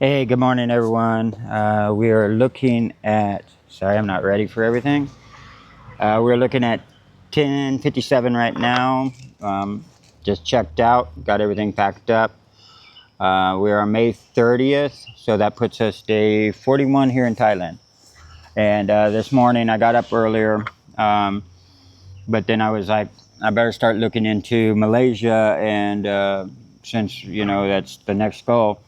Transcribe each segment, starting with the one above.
Hey, good morning, everyone. We are looking at, sorry, I'm not ready for everything. We're looking at 10:57 right now. Just checked out, got everything packed up. We are on May 30th, so that puts us day 41 here in Thailand. And this morning I got up earlier, but then I was like, I better start looking into Malaysia, and since, that's the next goal.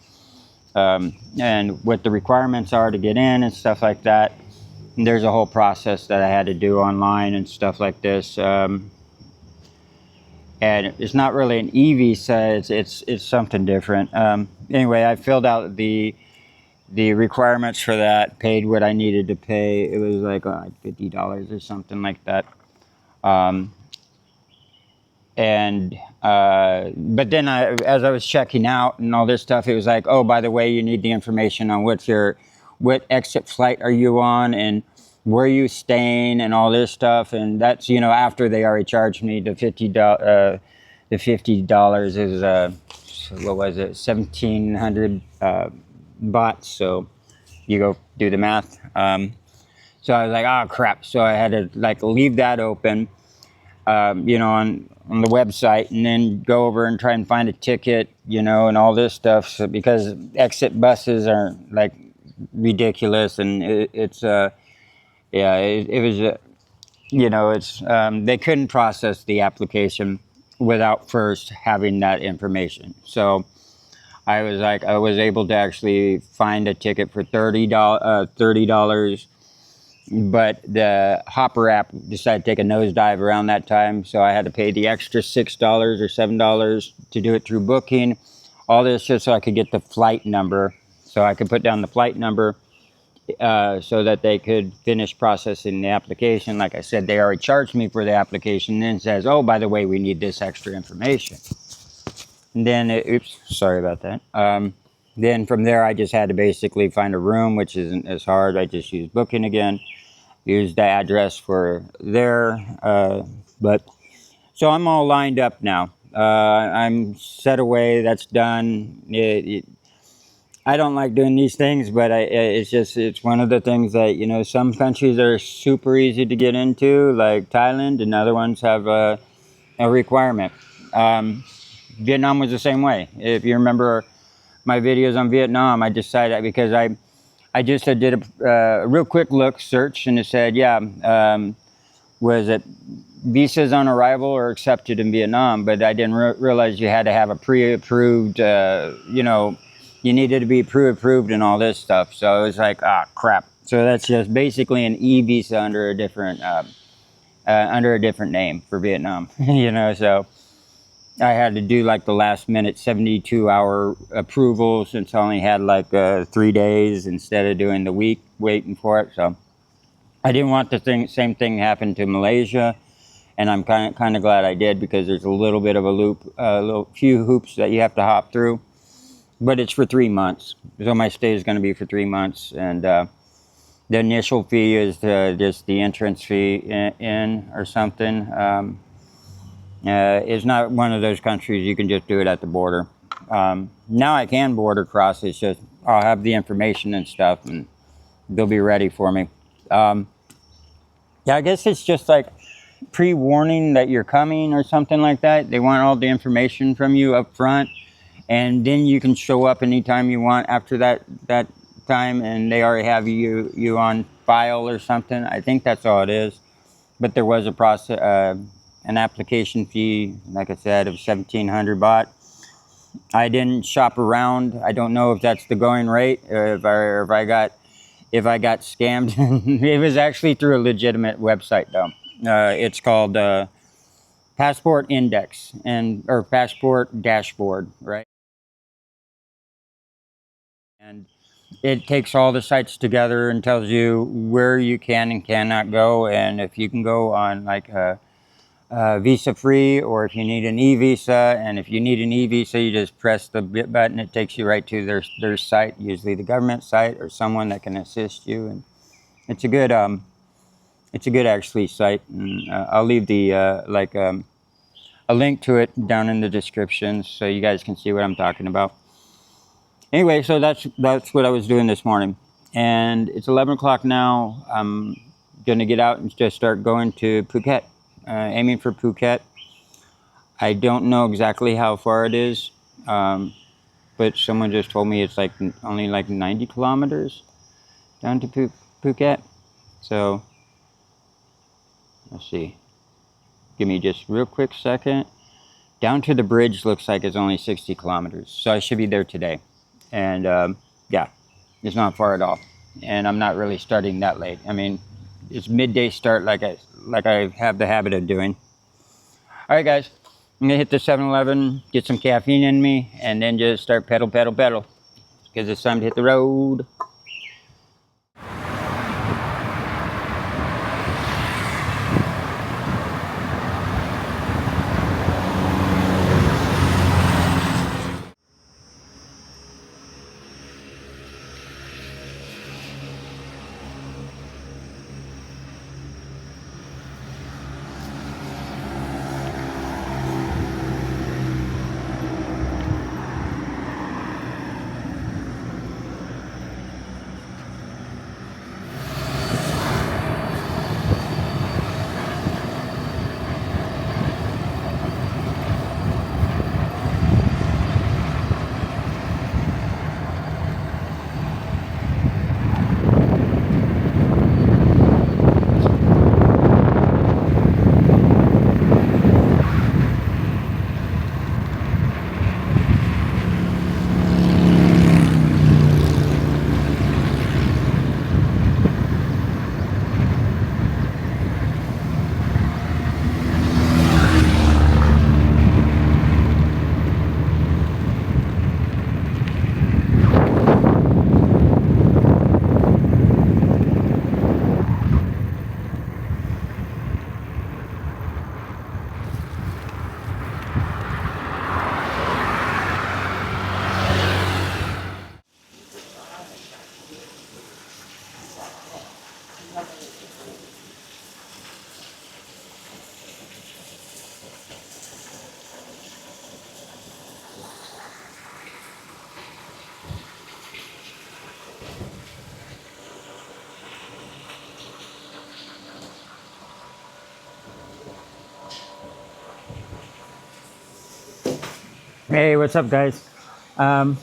And what the requirements are to get in and stuff like that. And there's a whole process that I had to do online and stuff like this. And it's not really an e-visa; it's something different. Anyway, I filled out the requirements for that, paid what I needed to pay. It was like $50 or something like that. Um, and but then as I was checking out and all this stuff, it was like, oh, by the way, you need the information on what exit flight are you on and where you staying and all this stuff. And that's, after they already charged me the $50 is what was it, 1,700 baht. So you go do the math. So I was like, oh crap. So I had to leave that open, on the website, and then go over and try and find a ticket, and all this stuff. So, because exit buses are ridiculous, and it was, they couldn't process the application without first having that information. So I was able to actually find a ticket for $30, but the Hopper app decided to take a nosedive around that time, so I had to pay the extra $6 or $7 to do it through Booking. All this just so I could get the flight number, so I could put down the flight number, so that they could finish processing the application. Like I said, they already charged me for the application, then says, oh, by the way, we need this extra information. And then, oops, sorry about that. Then from there, I just had to basically find a room, which isn't as hard. I just used Booking again, used the address for there. But so I'm all lined up now. I'm set away. That's done. I don't like doing these things, but it's one of the things that, some countries are super easy to get into, like Thailand, and other ones have a requirement. Vietnam was the same way. If you remember my videos on Vietnam, I decided, because I just did a real quick look search, and it said, yeah, was it visas on arrival or accepted in Vietnam? But I didn't realize you had to have a pre-approved, you needed to be pre-approved and all this stuff. So I was like, crap. So that's just basically an e-visa under a different name for Vietnam, so I had to do the last minute 72-hour approval, since I only had 3 days instead of doing the week waiting for it. So I didn't want the same thing happen to Malaysia, and I'm kind of glad I did, because there's a little bit of a loop, few hoops that you have to hop through. But it's for 3 months, so my stay is going to be for 3 months, and the initial fee is just the entrance fee in or something. It's not one of those countries you can just do it at the border. Now I can border cross. It's just I'll have the information and stuff, and they'll be ready for me. Yeah, I guess it's just pre-warning that you're coming or something like that. They want all the information from you up front, and then you can show up anytime you want after that time, and they already have you on file or something. I think that's all it is. But there was a process, an application fee, like I said, of 1,700 baht. I didn't shop around. I don't know if that's the going rate, or if I got scammed. It was actually through a legitimate website, though. It's called Passport Index or Passport Dashboard, right? And it takes all the sites together and tells you where you can and cannot go, and if you can go on visa free, or if you need an e-visa. And if you need an e-visa, you just press the button. It takes you right to their site, usually the government site, or someone that can assist you. And it's a good actually site. And I'll leave the a link to it down in the description, so you guys can see what I'm talking about. Anyway, so that's what I was doing this morning, and it's 11 o'clock now. I'm gonna get out and just start going to Phuket, aiming for Phuket. I don't know exactly how far it is, but someone just told me it's like only like 90 kilometers down to Phuket. So let's see. Give me just real quick second. Down to the bridge looks like it's only 60 kilometers, so I should be there today. And yeah, it's not far at all. And I'm not really starting that late. I mean, it's midday start like I have the habit of doing. All right, guys, I'm gonna hit the 7-Eleven, get some caffeine in me, and then just start pedal, because it's time to hit the road. Hey, what's up, guys? I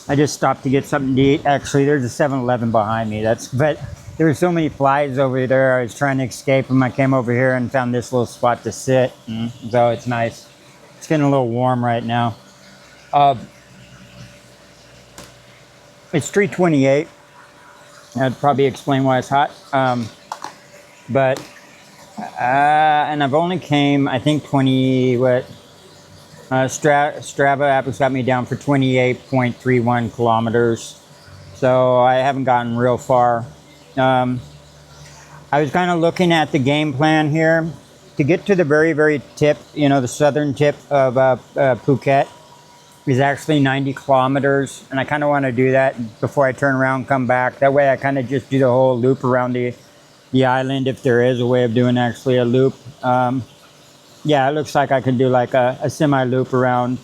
just stopped to get something to eat. Actually, there's a 7-Eleven behind me. But there were so many flies over there. I was trying to escape them. I came over here and found this little spot to sit. So it's nice. It's getting a little warm right now. It's 3:28. I'd probably explain why it's hot. But and I've only came, I think, 20 what. Strava app has got me down for 28.31 kilometers, so I haven't gotten real far. I was kind of looking at the game plan here to get to the very tip, the southern tip of Phuket is actually 90 kilometers, and I kind of want to do that before I turn around and come back. That way I kind of just do the whole loop around the island, if there is a way of doing actually a loop. Yeah, it looks like I could do like a semi-loop around.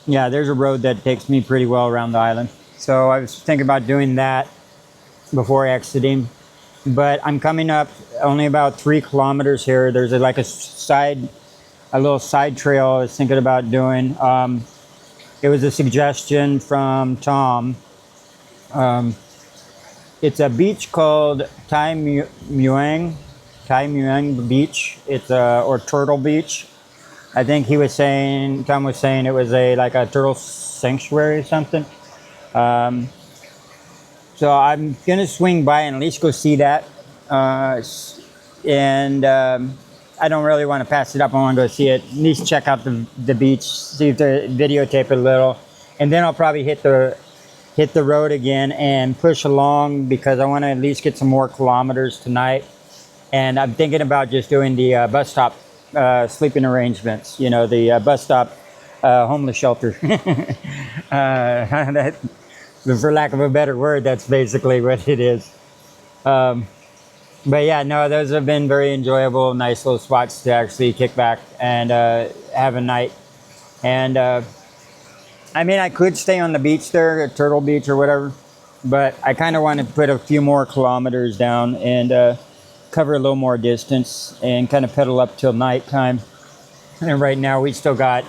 Yeah, there's a road that takes me pretty well around the island. So I was thinking about doing that before exiting. But I'm coming up only about 3 kilometers here. There's like a little side trail I was thinking about doing. It was a suggestion from Tom. It's a beach called Thai Muang Beach. It's or Turtle Beach. I think Tom was saying it was like a turtle sanctuary or something. So I'm gonna swing by and at least go see that. And I don't really want to pass it up. I want to go see it. At least check out the beach, see if they videotape it a little, and then I'll probably hit the road again and push along because I want to at least get some more kilometers tonight. And I'm thinking about just doing the bus stop sleeping arrangements, the bus stop homeless shelter. For lack of a better word, that's basically what it is. But yeah, no, those have been very enjoyable, nice little spots to actually kick back and have a night. And I mean, I could stay on the beach there, at Turtle Beach or whatever, but I kind of want to put a few more kilometers down and cover a little more distance and kind of pedal up till nighttime. And right now we still got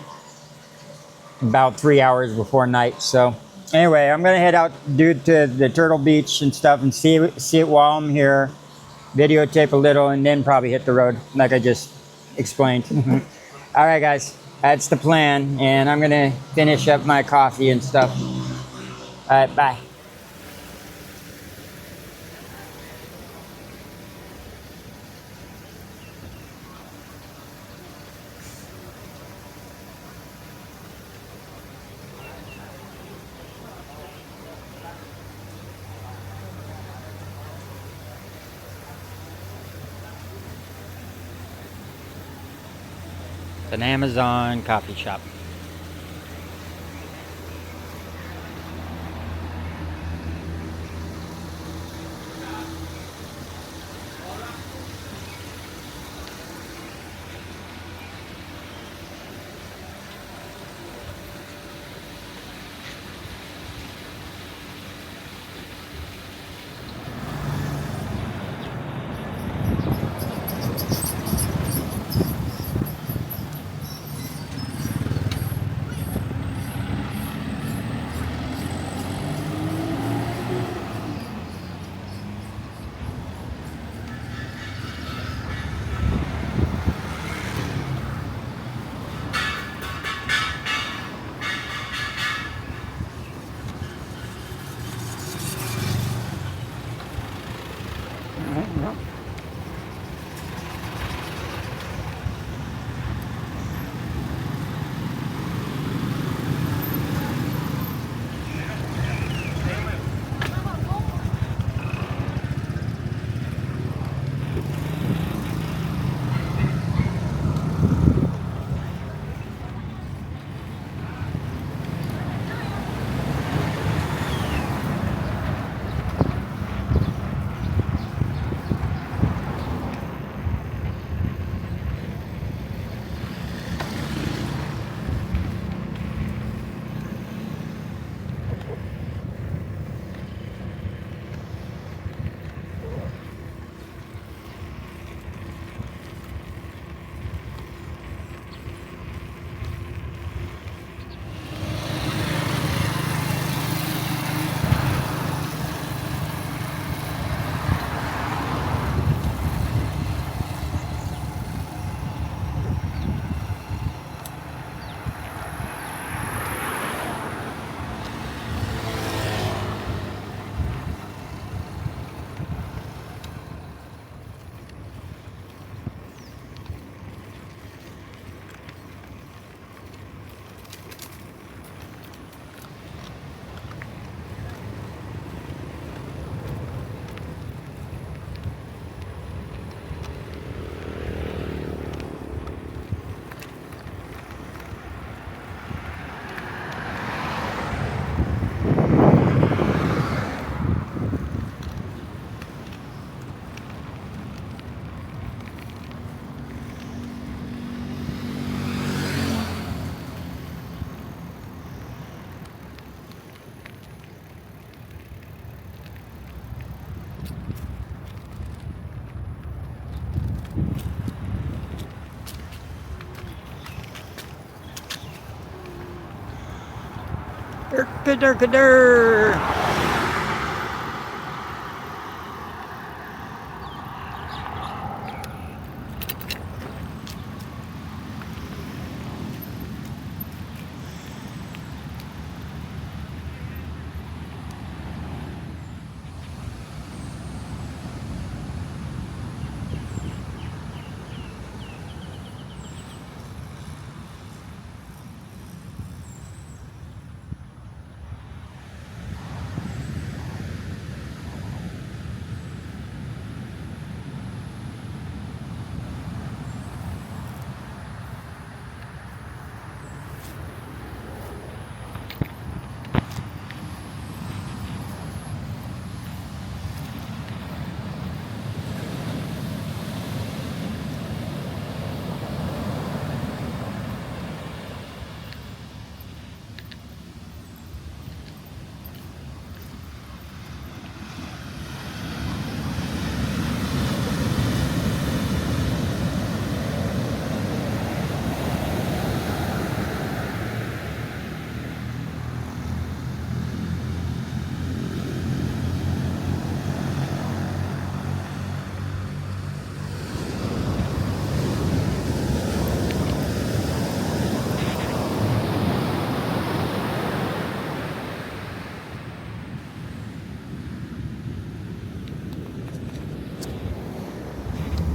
about 3 hours before night. So anyway, I'm gonna head out, dude, to the Turtle Beach and stuff, and see it while I'm here. Videotape a little, and then probably hit the road, like I just explained. All right, guys, that's the plan, and I'm gonna finish up my coffee and stuff. All right, bye. It's an Amazon coffee shop.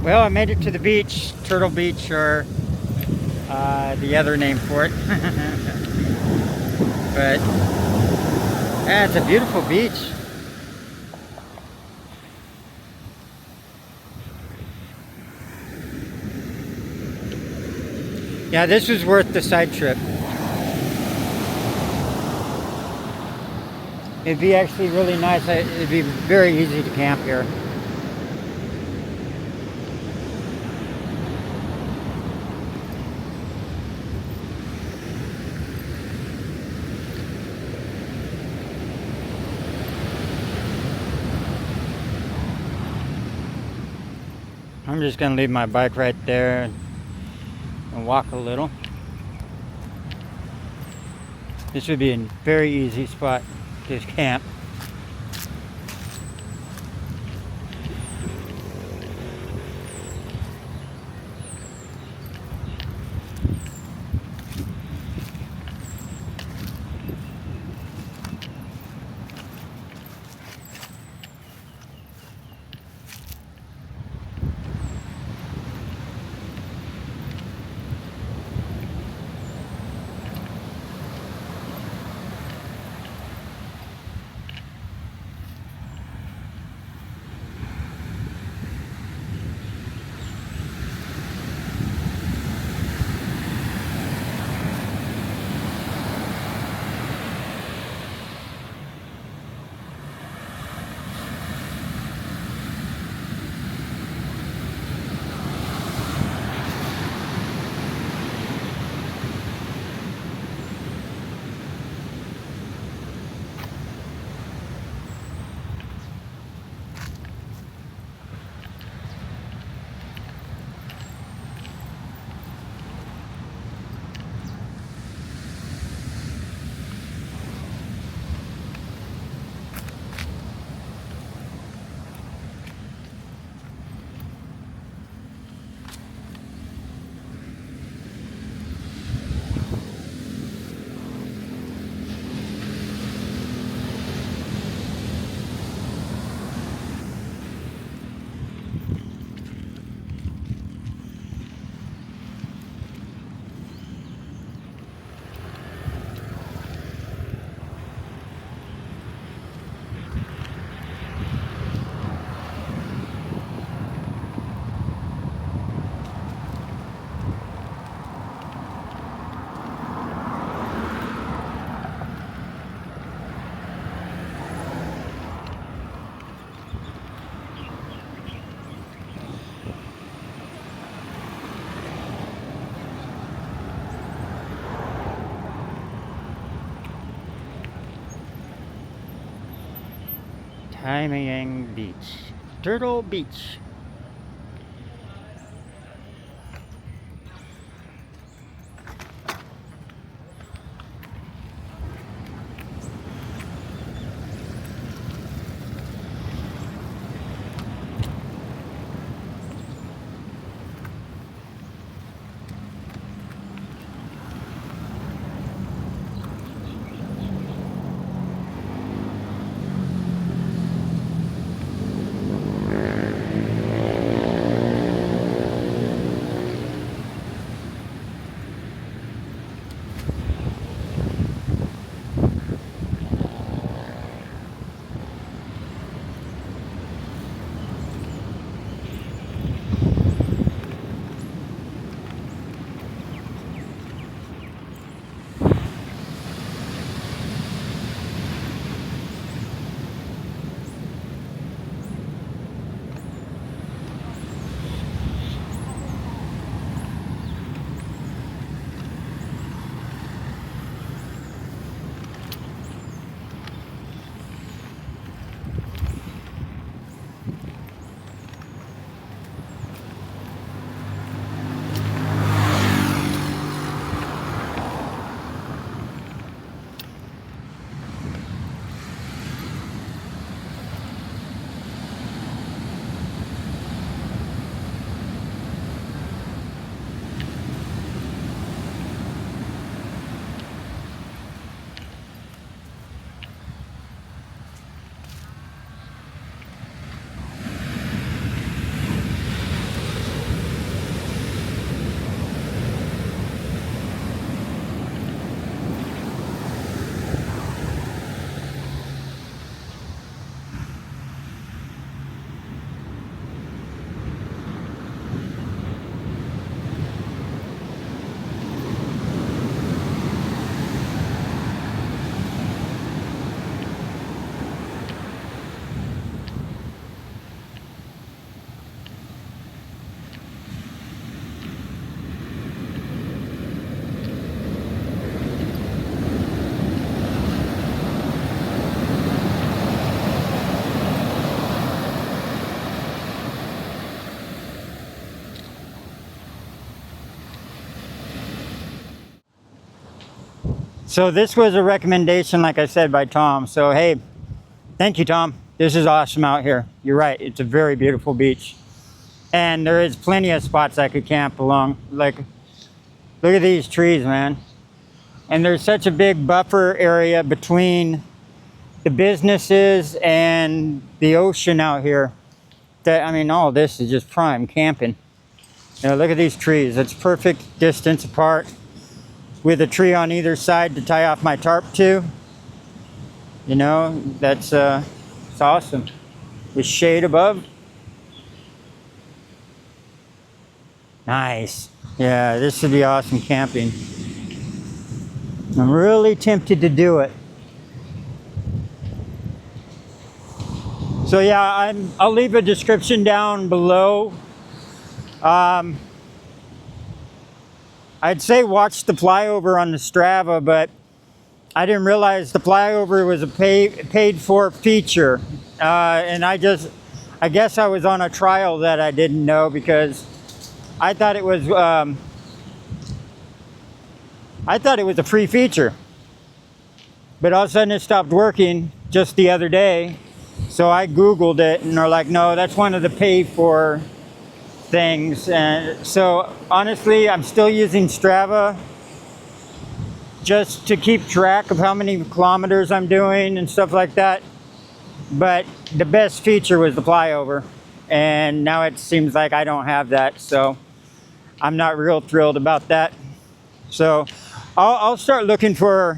Well, I made it to the beach, Turtle Beach, or the other name for it. But yeah, it's a beautiful beach. Yeah, this was worth the side trip. It'd be actually really nice. It'd be very easy to camp here. I'm just gonna leave my bike right there and walk a little. This would be a very easy spot to camp. Thailand Beach, Turtle Beach. So this was a recommendation, like I said, by Tom. So hey, thank you, Tom. This is awesome out here. You're right. It's a very beautiful beach. And there is plenty of spots I could camp along. Like, look at these trees, man. And there's such a big buffer area between the businesses and the ocean out here that, I mean, all this is just prime camping. You know, look at these trees. It's perfect distance apart with a tree on either side to tie off my tarp to. You know, that's it's awesome. With shade above. Nice. Yeah, this would be awesome camping. I'm really tempted to do it. So yeah, I'll leave a description down below. I'd say watch the flyover on the Strava, but I didn't realize the flyover was a paid for feature. And I guess I was on a trial that I didn't know, because I thought it was a free feature. But all of a sudden it stopped working just the other day. So I Googled it and they're like, no, that's one of the pay for things. And so honestly, I'm still using Strava just to keep track of how many kilometers I'm doing and stuff like that. But the best feature was the flyover. And now it seems like I don't have that. So I'm not real thrilled about that. So I'll start looking for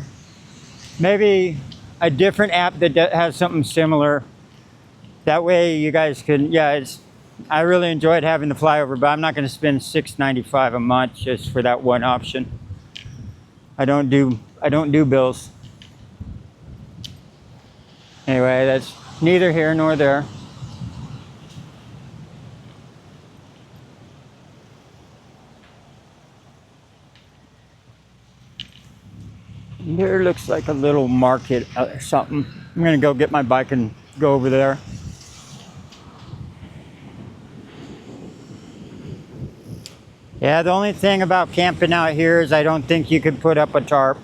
maybe a different app that has something similar. That way you guys can, yeah, I really enjoyed having the flyover, but I'm not going to spend $6.95 a month just for that one option. I don't do bills. Anyway, that's neither here nor there. There looks like a little market or something. I'm gonna go get my bike and go over there. Yeah, the only thing about camping out here is I don't think you could put up a tarp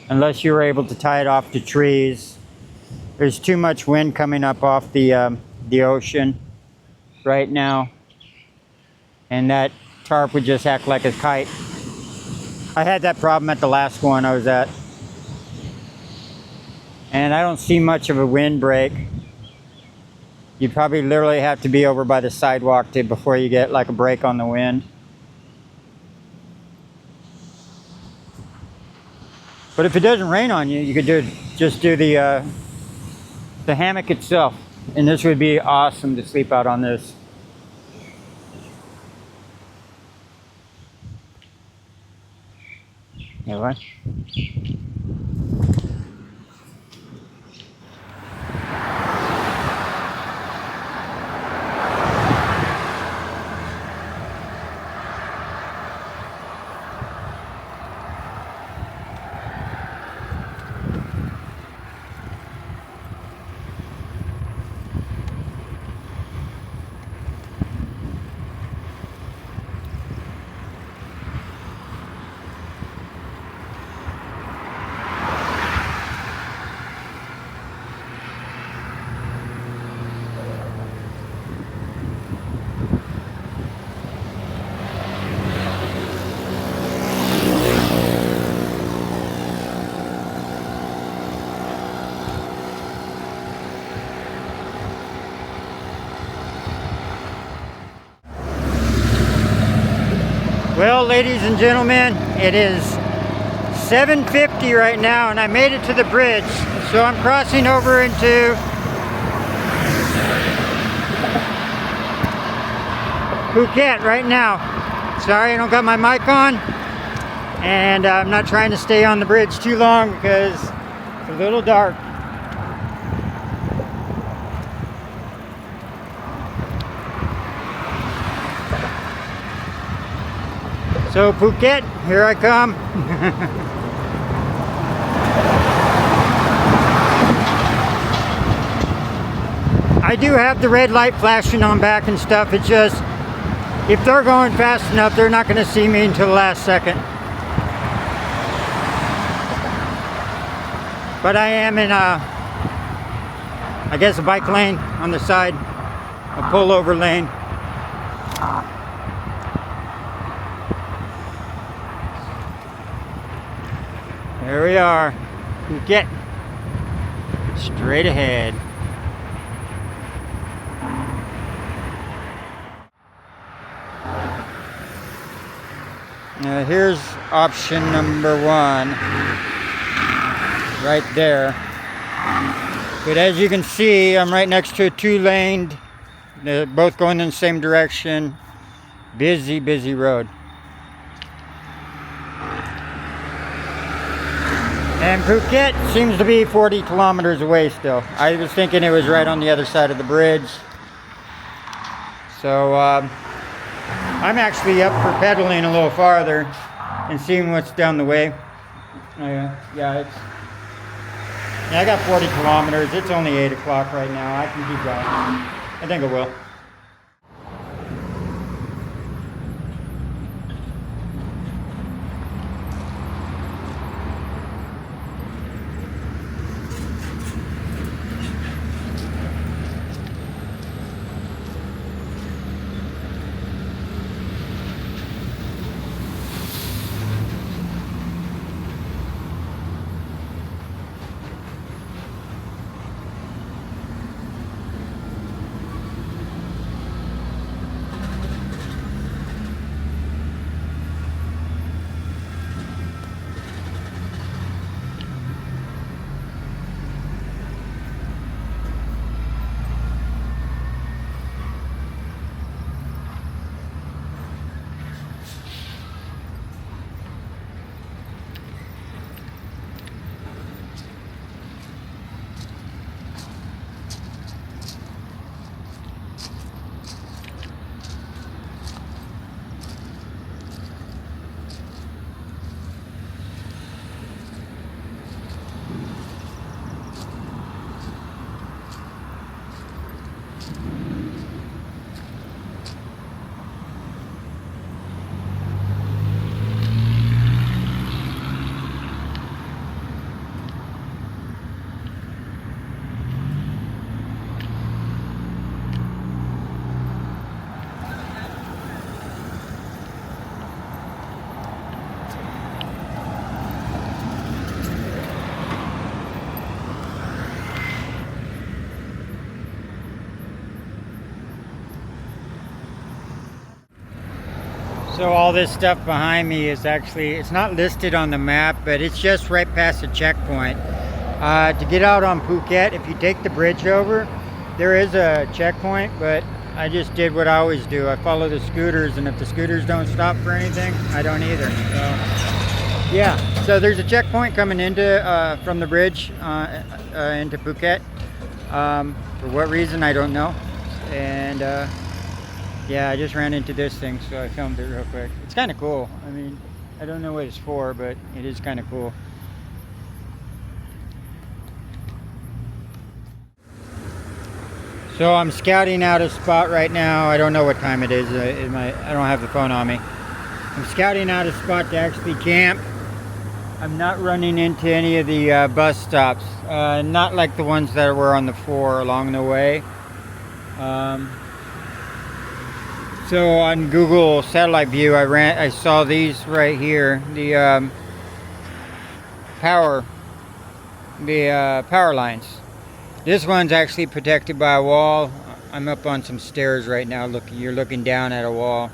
unless you were able to tie it off to trees. There's too much wind coming up off the ocean right now, and that tarp would just act like a kite. I had that problem at the last one I was at. And I don't see much of a wind break. You probably literally have to be over by the sidewalk before you get like a break on the wind. But if it doesn't rain on you, you could just do the hammock itself. And this would be awesome to sleep out on this. Anyway. Well, ladies and gentlemen, it is 7:50 right now and I made it to the bridge. So I'm crossing over into Phuket right now. Sorry I don't got my mic on, and I'm not trying to stay on the bridge too long because it's a little dark. So Phuket, here I come. I do have the red light flashing on back and stuff. It's just, if they're going fast enough, they're not going to see me until the last second. But I am in I guess a bike lane on the side, a pullover lane. There we are, Phuket, straight ahead. Now here's option number 1, right there. But as you can see, I'm right next to a 2-laned, they're both going in the same direction. Busy, busy road. And Phuket seems to be 40 kilometers away still. I was thinking it was right on the other side of the bridge. So I'm actually up for pedaling a little farther and seeing what's down the way. Yeah, I got 40 kilometers. It's only 8 o'clock right now. I can keep going. I think I will. So all this stuff behind me is actually, it's not listed on the map, but it's just right past the checkpoint. To get out on Phuket, if you take the bridge over, there is a checkpoint, but I just did what I always do. I follow the scooters, and if the scooters don't stop for anything, I don't either. So, yeah, so there's a checkpoint coming into from the bridge into Phuket. For what reason, I don't know. And yeah, I just ran into this thing, so I filmed it real quick. It's kind of cool. I mean, I don't know what it's for, but it is kind of cool. So I'm scouting out a spot right now. I don't know what time it is. I don't have the phone on me. I'm scouting out a spot to actually camp. I'm not running into any of the bus stops. Not like the ones that were on the 4 along the way. So on Google Satellite View, I saw these right here, the power lines. This one's actually protected by a wall. I'm up on some stairs right now. You're looking down at a wall.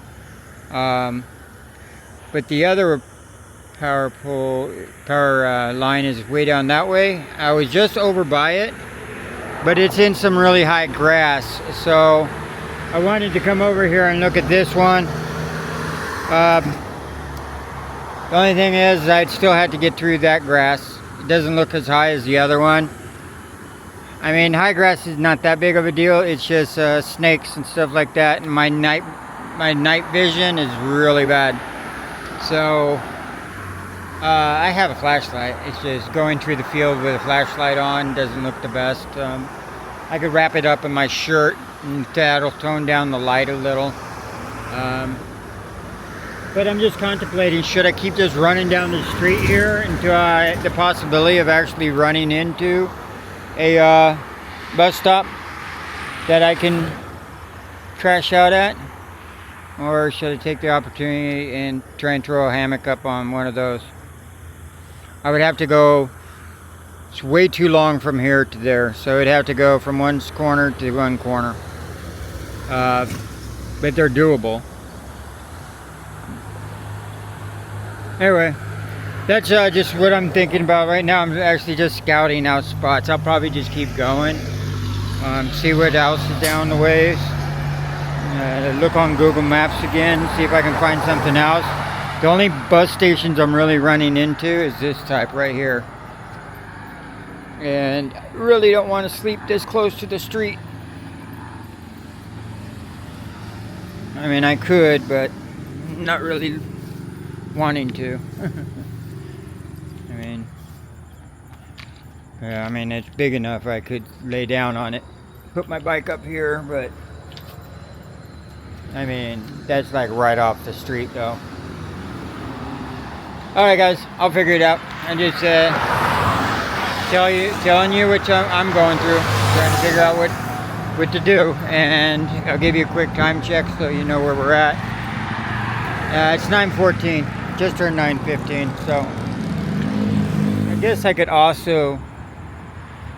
But the other power line is way down that way. I was just over by it, but it's in some really high grass. So I wanted to come over here and look at this one. The only thing is I'd still have to get through that grass. It doesn't look as high as the other one. I mean, high grass is not that big of a deal. It's just snakes and stuff like that. And my night vision is really bad. So I have a flashlight. It's just going through the field with a flashlight on doesn't look the best. I could wrap it up in my shirt, and that'll tone down the light a little. But I'm just contemplating, should I keep just running down the street here until the possibility of actually running into a bus stop that I can crash out at? Or should I take the opportunity and try and throw a hammock up on one of those? I would have to go, it's way too long from here to there, so I'd have to go from one corner to one corner. But they're doable. Anyway, that's just what I'm thinking about right now. I'm actually just scouting out spots. I'll probably just keep going, see what else is down the ways. Look on Google Maps again, see if I can find something else. The only bus stations I'm really running into is this type right here. And I really don't want to sleep this close to the street. I mean, I could, but not really wanting to. I mean, it's big enough I could lay down on it, put my bike up here, but I mean, that's like right off the street though. Alright guys, I'll figure it out. I'm just telling you what I'm going through, trying to figure out what to do, and I'll give you a quick time check so you know where we're at. It's 9:14, just turned 9:15, so I guess I could also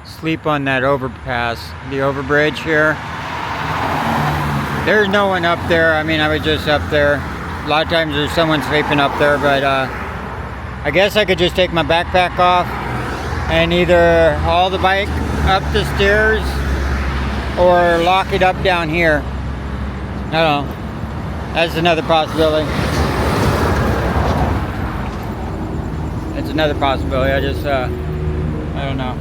sleep on that overpass, the overbridge here. There's no one up there. I mean, I was just up there. A lot of times there's someone sleeping up there, but I guess I could just take my backpack off and either haul the bike up the stairs or lock it up down here. I don't know. That's another possibility. That's another possibility. I just, I don't know.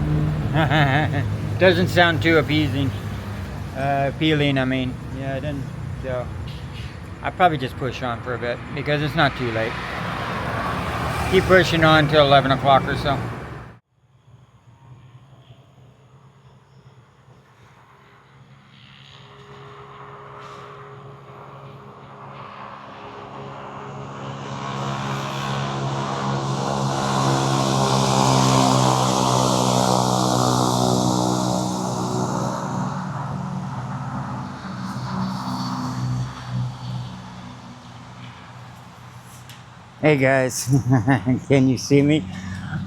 Doesn't sound too appeasing. Appealing, I mean. Yeah, I didn't. So I'll probably just push on for a bit because it's not too late. Keep pushing on till 11 o'clock or so. Hey guys, can you see me?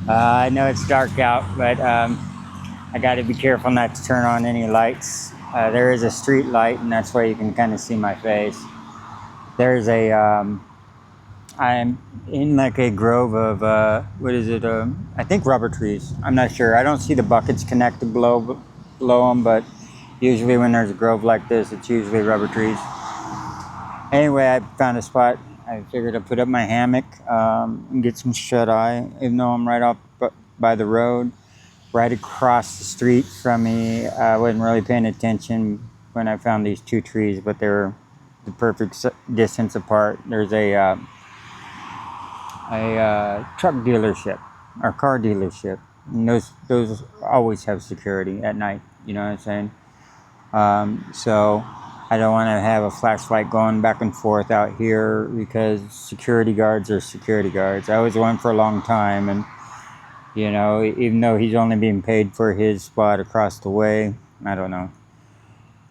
I know it's dark out, but I got to be careful not to turn on any lights. There is a street light, and that's why you can kind of see my face. There's a, I'm in like a grove of, what is it? I think rubber trees. I'm not sure. I don't see the buckets connected below them, but usually when there's a grove like this, it's usually rubber trees. Anyway, I found a spot. I figured I'd put up my hammock and get some shut-eye, even though I'm right off by the road, right across the street from me. I wasn't really paying attention when I found these two trees, but they were the perfect distance apart. There's a truck dealership or car dealership, and those always have security at night. You know what I'm saying? So I don't want to have a flashlight going back and forth out here because security guards are security guards. I was one for a long time, and you know, even though he's only being paid for his spot across the way, I don't know.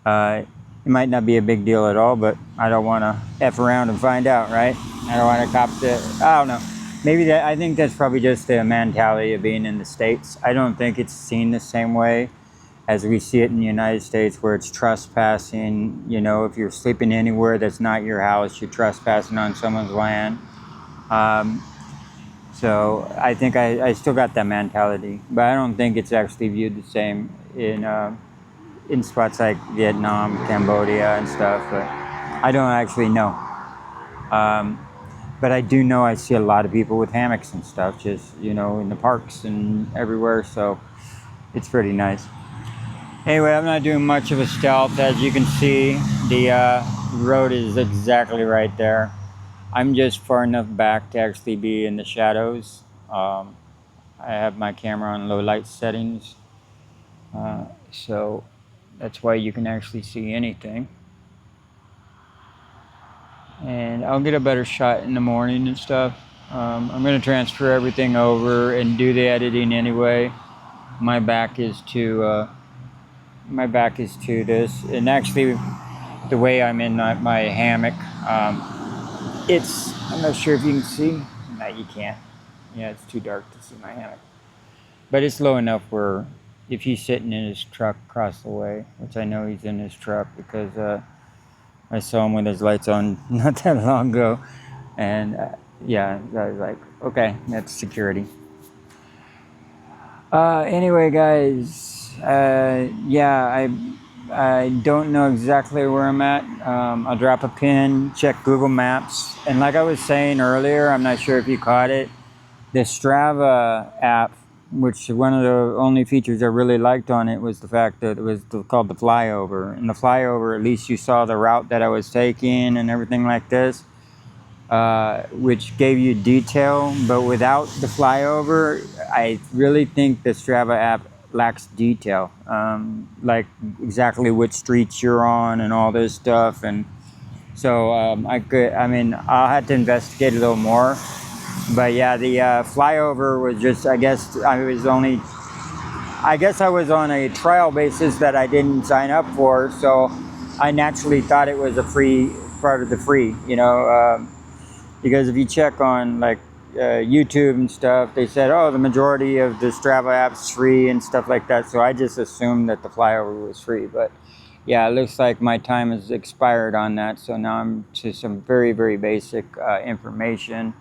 It might not be a big deal at all, but I don't want to F around and find out, right? I don't want to cop the, I don't know. Maybe I think that's probably just the mentality of being in the States. I don't think it's seen the same way as we see it in the United States, where it's trespassing. You know, if you're sleeping anywhere that's not your house, you're trespassing on someone's land. So I think I still got that mentality, but I don't think it's actually viewed the same in spots like Vietnam, Cambodia, and stuff. But I don't actually know. But I do know I see a lot of people with hammocks and stuff, just, you know, in the parks and everywhere. So it's pretty nice. Anyway, I'm not doing much of a stealth. As you can see, the road is exactly right there. I'm just far enough back to actually be in the shadows. I have my camera on low light settings, so that's why you can actually see anything. and I'll get a better shot in the morning and stuff. I'm gonna transfer everything over and do the editing anyway. My back is to this, and actually, the way I'm in my hammock, I'm not sure if you can see. No, you can't. Yeah, it's too dark to see my hammock. But it's low enough where if he's sitting in his truck across the way, which I know he's in his truck because I saw him with his lights on not that long ago. And yeah, I was like, okay, that's security. Anyway, guys, yeah, I don't know exactly where I'm at. I'll drop a pin, check Google Maps. And like I was saying earlier, I'm not sure if you caught it, the Strava app, which one of the only features I really liked on it was the fact that it was called the flyover. And the flyover, at least you saw the route that I was taking and everything like this, which gave you detail. But without the flyover, I really think the Strava app lacks detail, like exactly which streets you're on and all this stuff. And so I'll have to investigate a little more. But yeah, the flyover was just, I guess I was on a trial basis that I didn't sign up for, so I naturally thought it was a free part of the free, because if you check on like YouTube and stuff, they said, oh, the majority of the Strava app's free and stuff like that. So I just assumed that the flyover was free, but yeah, it looks like my time has expired on that. So now I'm to some very, very basic information.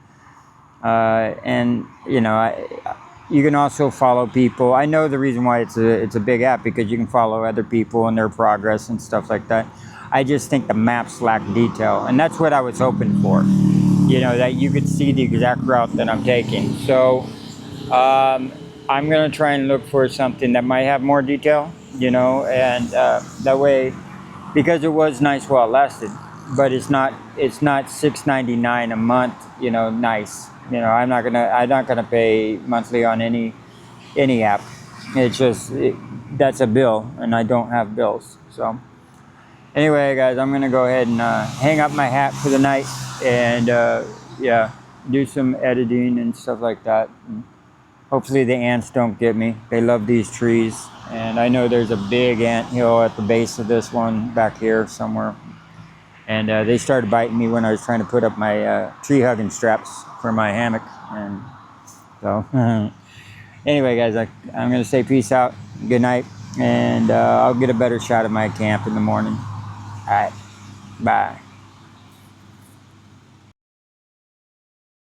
And you can also follow people. I know the reason why it's a big app, because you can follow other people and their progress and stuff like that. I just think the maps lack detail, and that's what I was hoping for. That you could see the exact route that I'm taking. So I'm gonna try and look for something that might have more detail. And that way, because it was nice while it lasted, but it's not $6.99 a month. Nice. I'm not gonna pay monthly on any app. It's just that's a bill, and I don't have bills. So anyway, guys, I'm gonna go ahead and hang up my hat for the night, and yeah, do some editing and stuff like that. And hopefully the ants don't get me. They love these trees, and I know there's a big ant hill at the base of this one back here somewhere. And they started biting me when I was trying to put up my tree hugging straps for my hammock. And so anyway, guys, I'm going to say peace out, good night, and I'll get a better shot of my camp in the morning. All right, bye.